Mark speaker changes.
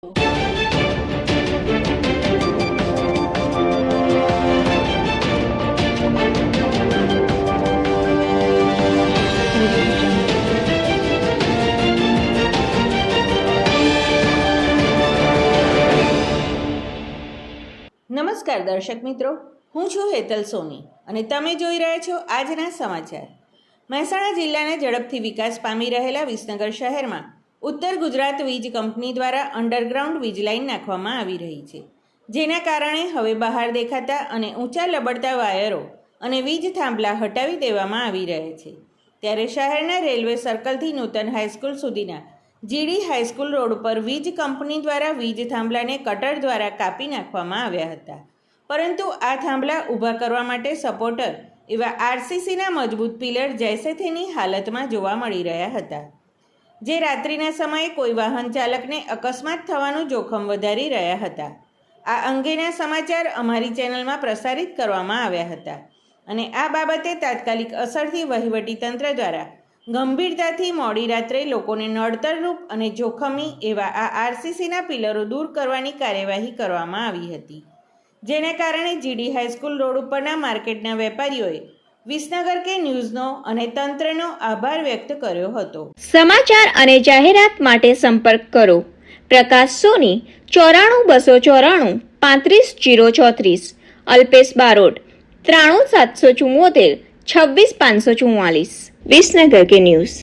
Speaker 1: નમસ્કાર દર્શક મિત્રો, હું છું હેતલ સોની અને તમે જોઈ રહ્યા છો આજના સમાચાર. મહેસાણા જિલ્લાના ઝડપથી વિકાસ પામી રહેલા વિસનગર શહેરમાં ઉત્તર ગુજરાત વીજ કંપની દ્વારા અંડરગ્રાઉન્ડ વીજ લાઇન નાખવામાં આવી રહી છે, જેના કારણે હવે બહાર દેખાતા અને ઊંચા લબડતા વાયરો અને વીજ થાંભલા હટાવી દેવામાં આવી રહ્યા છે. ત્યારે શહેરના રેલવે સર્કલથી નૂતન હાઈસ્કૂલ સુધીના જીડી હાઈસ્કૂલ રોડ પર વીજ કંપની દ્વારા વીજ થાંભલાને કટર દ્વારા કાપી નાખવામાં આવ્યા હતા, પરંતુ આ થાંભલા ઊભા કરવા માટે સપોર્ટર એવા આરસીસીના મજબૂત પિલર જૈસે-થેની હાલતમાં જોવા મળી રહ્યા હતા, જે રાત્રિના સમયે કોઈ વાહન ચાલકને અકસ્માત થવાનું જોખમ વધારી રહ્યા હતા. આ અંગેના સમાચાર અમારી ચેનલમાં પ્રસારિત કરવામાં આવ્યા હતા અને આ બાબતે તાત્કાલિક અસરથી વહીવટીતંત્ર દ્વારા ગંભીરતાથી મોડી રાત્રે લોકોને નડતરરૂપ અને જોખમી એવા આ આરસીસીના પિલરો દૂર કરવાની કાર્યવાહી કરવામાં આવી હતી, જેના કારણે જીડી હાઈસ્કૂલ રોડ ઉપરના માર્કેટના વેપારીઓએ વિસનગર કે ન્યૂઝનો અને તંત્રનો આભાર વ્યક્ત કર્યો હતો.
Speaker 2: સમાચાર અને જાહેરાત માટે સંપર્ક કરો પ્રકાશ સોની 94 294 35 034, અલ્પેશ બારોટ 93 774 26 544. વિસનગર કે ન્યૂઝ.